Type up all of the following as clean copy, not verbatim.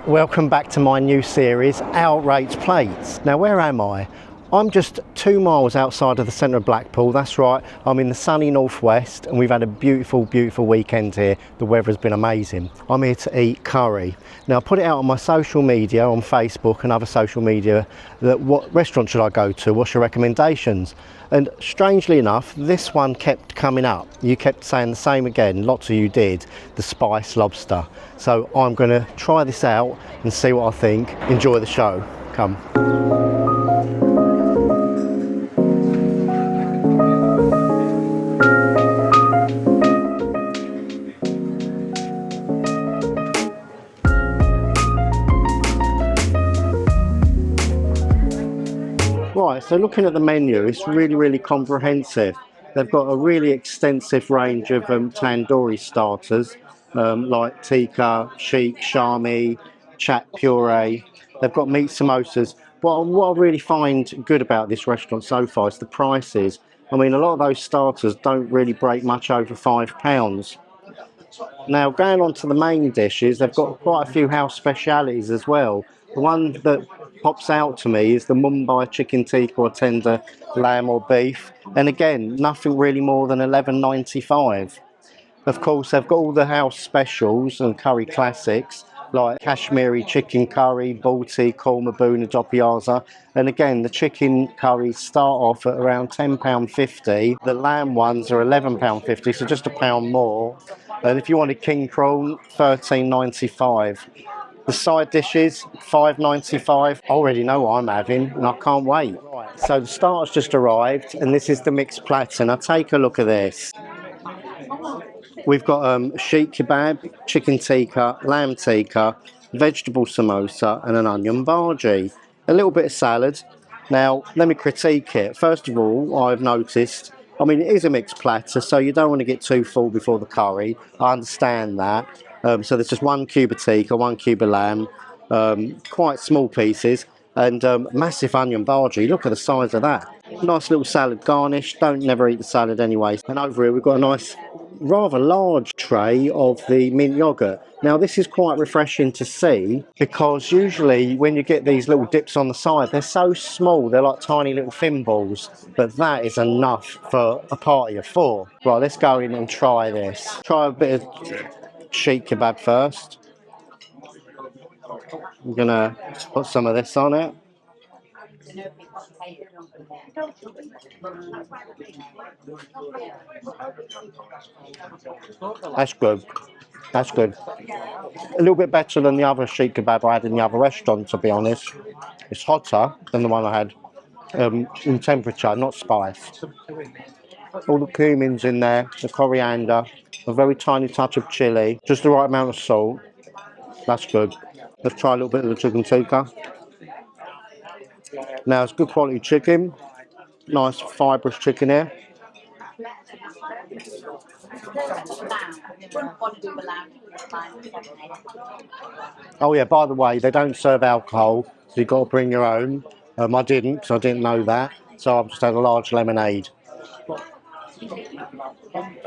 Welcome back to my new series, Outrageous Plates. Now, where am I? I'm just 2 miles outside of the centre of Blackpool. That's right, I'm in the sunny northwest and we've had a beautiful, beautiful weekend here. The weather has been amazing. I'm here to eat curry. Now, I put it out on my social media, on Facebook and other social media, that what restaurant should I go to? What's your recommendations? And strangely enough, this one kept coming up. You kept saying the same again, lots of you did, the Spice Lobster. So I'm gonna try this out and see what I think. Enjoy the show. Come. Right, so looking at the menu, it's really, really comprehensive. They've got a really extensive range of tandoori starters, like tikka, sheikh, shami, chat puree. They've got meat samosas. What I really find good about this restaurant so far is the prices. I mean, a lot of those starters don't really break much over £5. Now, going on to the main dishes, they've got quite a few house specialities as well. The one that pops out to me is the Mumbai chicken tikka or tender lamb or beef. And again, nothing really more than £11.95. Of course, they've got all the house specials and curry classics like Kashmiri chicken curry, balti, korma bhuna, dopiaza. And again, the chicken curries start off at around £10.50. The lamb ones are £11.50, so just £1 more. And if you wanted king prawn, £13.95. The side dishes, £5.95. I already know what I'm having and I can't wait. Right, so the starters just arrived and this is the mixed platter. Now take a look at this. We've got sheikh kebab, chicken tikka, lamb tikka, vegetable samosa and an onion bhaji. A little bit of salad. Now, let me critique it. First of all, I've noticed, I mean, it is a mixed platter, so you don't want to get too full before the curry. I understand that. So there's just 1 cube of tikka, 1 cube of lamb, quite small pieces, and massive onion bhaji. Look at the size of that. Nice little salad garnish. Don't never eat the salad anyway. And over here we've got a nice, rather large tray of the mint yogurt. Now this is quite refreshing to see because usually when you get these little dips on the side, they're so small, they're like tiny little thimbles, but that is enough for a party of 4. Right, let's go in and try this. Try a bit of sheikh kebab first. I'm gonna put some of this on it. That's good. That's good. A little bit better than the other sheikh kebab I had in the other restaurant, to be honest. It's hotter than the one I had in temperature, not spice. All the cumin's in there, the coriander, a very tiny touch of chilli, just the right amount of salt. That's good. Let's try a little bit of the chicken tikka. Now, it's good quality chicken. Nice fibrous chicken here. Oh yeah, by the way, they don't serve alcohol, so you've got to bring your own. I didn't, because I didn't know that. So I've just had a large lemonade.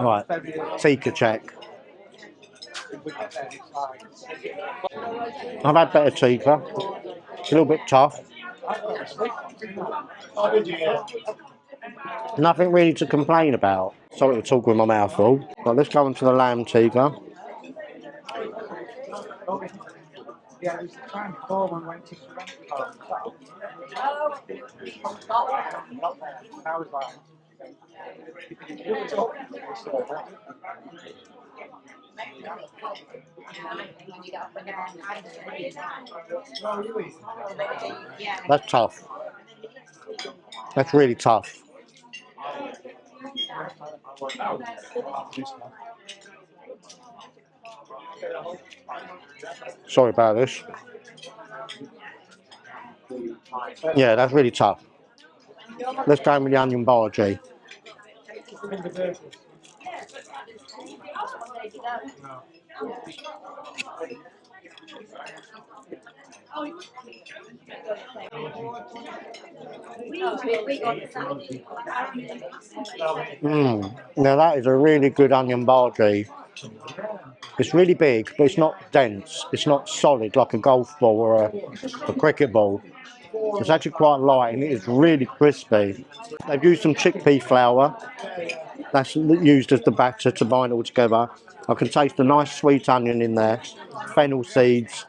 Right, tikka check. I've had better tikka. It's a little bit tough. Nothing really to complain about. Sorry to talk with my mouth full. Right, let's go on to the lamb tikka. That's tough. That's really tough. Sorry about this. Yeah, that's really tough. Let's go with the onion bhaji. Now that is a really good onion bhaji. It's really big, but it's not dense. It's not solid like a golf ball or a cricket ball. It's actually quite light and it is really crispy. They've used some chickpea flour. That's used as the batter to bind it all together. I can taste a nice sweet onion in there. Fennel seeds.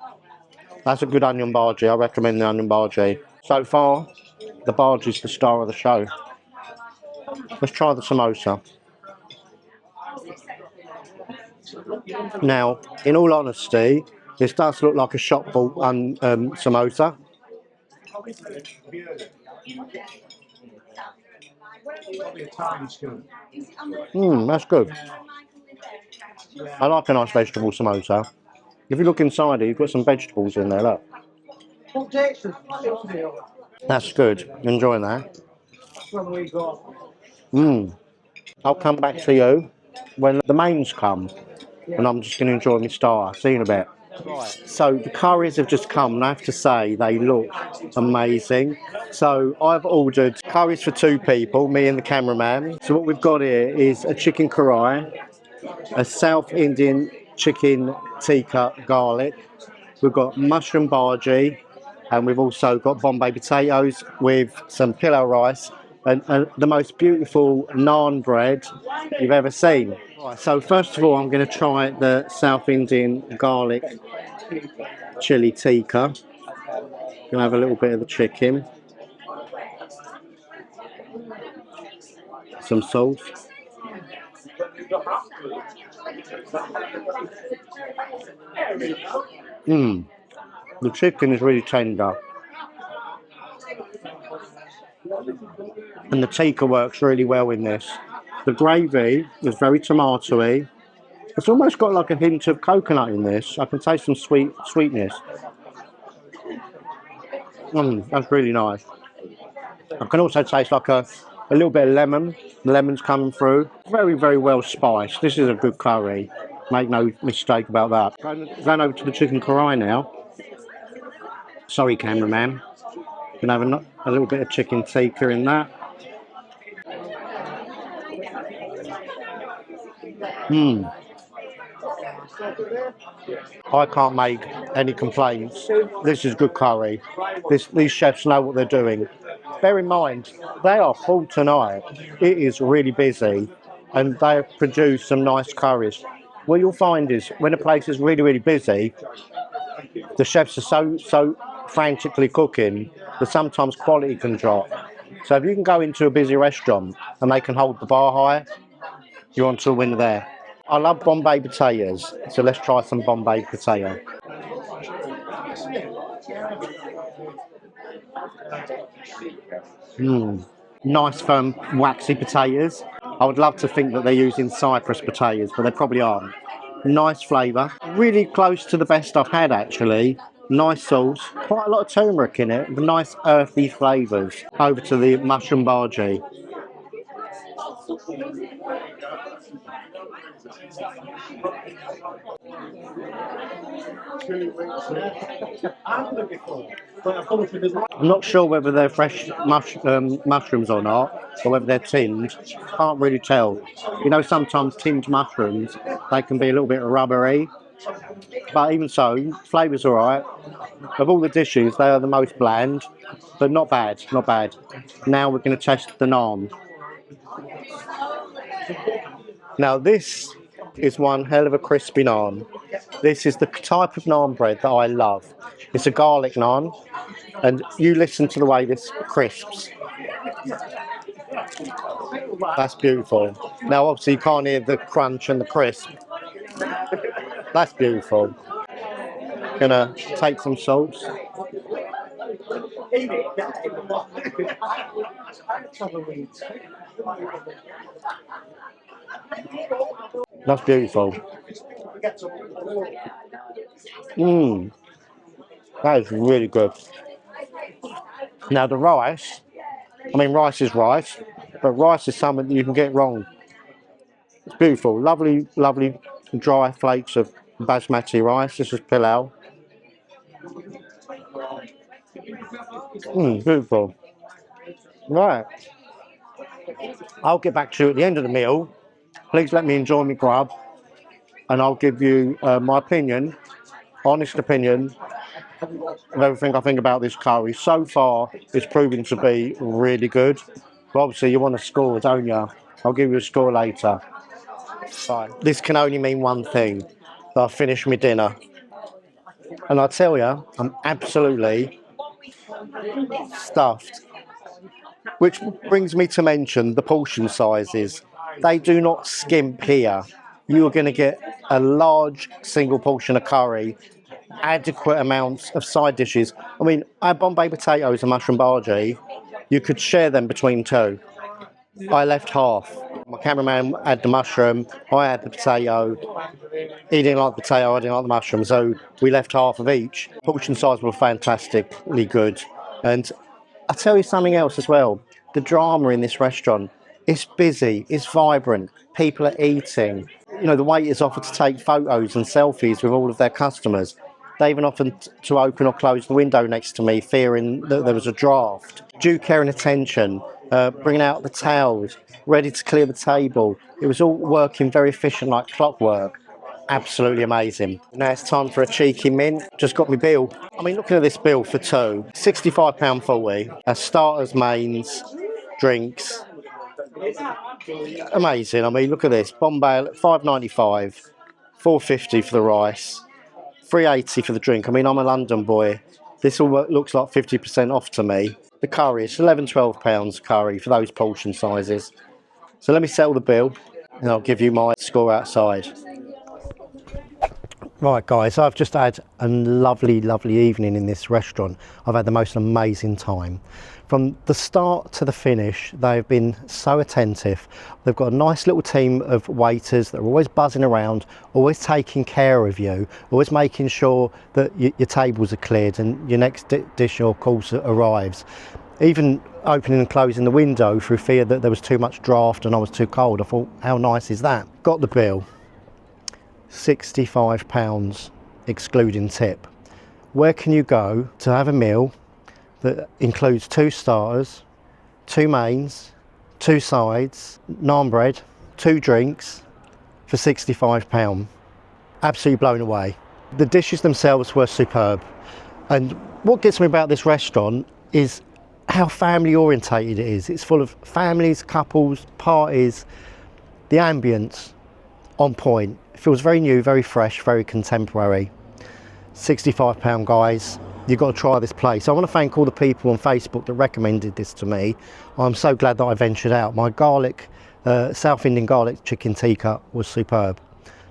That's a good onion bhaji. I recommend the onion bhaji. So far, the bhaji is the star of the show. Let's try the samosa. Now, in all honesty, this does look like a shop bought samosa. That's good. I like a nice vegetable samosa. If you look inside it, you've got some vegetables in there, look. That's good. Enjoying that. I'll come back to you when the mains come. And I'm just going to enjoy my starter. See you in a bit. Right, so the curries have just come and I have to say they look amazing. So I've ordered curries for 2 people, me and the cameraman. So what we've got here is a chicken karai, a South Indian chicken tikka garlic. We've got mushroom bhaji, and we've also got Bombay potatoes with some pilau rice and the most beautiful naan bread you've ever seen. Right, so first of all, I'm going to try the South Indian garlic chili tikka. Gonna have a little bit of the chicken, some salt. The chicken is really tender. And the tikka works really well in this. The gravy is very tomatoey. It's almost got like a hint of coconut in this. I can taste some sweetness. That's really nice. I can also taste like a little bit of lemon. The lemon's coming through. Very, very well spiced. This is a good curry. Make no mistake about that. Going over to the chicken karai now. Sorry, cameraman. Gonna have a little bit of chicken tikka in that. I can't make any complaints. This is good curry. These chefs know what they're doing. Bear in mind, they are full tonight. It is really busy and they have produced some nice curries. What you'll find is when a place is really, really busy, the chefs are so frantically cooking that sometimes quality can drop. So if you can go into a busy restaurant and they can hold the bar high, you're on to a winner there. I love Bombay potatoes, so let's try some Bombay potato. Nice firm waxy potatoes. I would love to think that they're using Cyprus potatoes, but they probably aren't. Nice flavour, really close to the best I've had actually. Nice sauce, quite a lot of turmeric in it, nice earthy flavours. Over to the mushroom bhaji. I'm not sure whether they're fresh mushrooms or not, or whether they're tinned. Can't really tell. You know, sometimes tinned mushrooms, they can be a little bit rubbery. But even so, flavour's alright. Of all the dishes, they are the most bland, but not bad, not bad. Now we're going to test the naan. Now this is one hell of a crispy naan. This is the type of naan bread that I love. It's a garlic naan, and you listen to the way this crisps. That's beautiful. Now obviously you can't hear the crunch and the crisp. That's beautiful. Gonna take some salt. That's beautiful. That is really good. Now the rice, I mean rice is rice, but rice is something that you can get wrong. It's beautiful. Lovely, lovely dry flakes of basmati rice. This is pilau. Beautiful. Right. I'll get back to you at the end of the meal. Please let me enjoy my grub. and I'll give you my opinion, honest opinion, of everything I think about this curry. So far, it's proving to be really good. But obviously, you want a score, don't you? I'll give you a score later. Right. This can only mean one thing, that I've finished my dinner. And I tell you, I'm absolutely stuffed. Which brings me to mention the portion sizes. They do not skimp here. You are going to get a large single portion of curry, adequate amounts of side dishes. I mean, I had Bombay potatoes and mushroom bhaji. You could share them between two. I left half. My cameraman had the mushroom, I had the potato. He didn't like the potato, I didn't like the mushroom, so we left half of each. Portion size were fantastically good. And I'll tell you something else as well. The drama in this restaurant, it's busy, it's vibrant, people are eating. You know, the waiters offer to take photos and selfies with all of their customers. They even offered to open or close the window next to me, fearing that there was a draft. Due care and attention, bringing out the towels, ready to clear the table. It was all working very efficient like clockwork. Absolutely amazing. Now it's time for a cheeky mint. Just got my bill. I mean, looking at this bill for two, £65.40. Starters, mains, drinks. Amazing. I mean, look at this. Bombay at £5.95, £4.50 for the rice, £3.80 for the drink. I mean, I'm a London boy. This all looks like 50% off to me. The curry, it's £11-12 curry for those portion sizes. So let me settle the bill and I'll give you my score outside. Right guys, I've just had a lovely evening in this restaurant. I've had the most amazing time. From the start to the finish, they've been so attentive. They've got a nice little team of waiters that are always buzzing around, always taking care of you, always making sure that your tables are cleared and your next dish or course arrives. Even opening and closing the window through fear that there was too much draft and I was too cold. I thought, how nice is that? Got the bill. £65 excluding tip. Where can you go to have a meal that includes 2 starters, 2 mains, 2 sides, naan bread, 2 drinks for £65? Absolutely blown away. The dishes themselves were superb, and what gets me about this restaurant is how family orientated it is. It's full of families, couples, parties. The ambience on point. It feels very new, very fresh, very contemporary. £65 guys, you've got to try this place. I want to thank all the people on Facebook that recommended this to me. I'm so glad that I ventured out. My garlic, South Indian garlic chicken tikka was superb.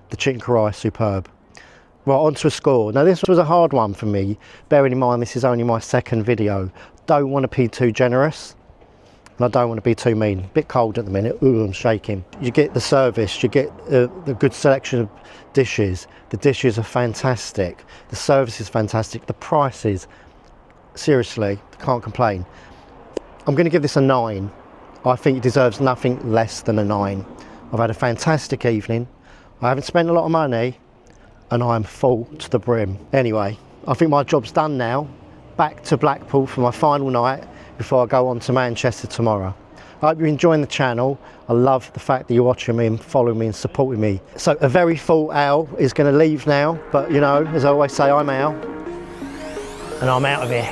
The chicken karai, superb. Right, on to a score. Now this was a hard one for me, bearing in mind this is only my second video. Don't want to be too generous. And I don't want to be too mean. A bit cold at the minute. Ooh, I'm shaking. You get the service, you get the good selection of dishes. The dishes are fantastic. The service is fantastic. The prices, seriously, can't complain. I'm going to give this a 9. I think it deserves nothing less than a 9. I've had a fantastic evening. I haven't spent a lot of money and I'm full to the brim. Anyway, I think my job's done now. Back to Blackpool for my final night before I go on to Manchester tomorrow. I hope you're enjoying the channel. I love the fact that you're watching me and following me and supporting me. So a very full Al is going to leave now, but you know, as I always say, I'm Al and I'm out of here.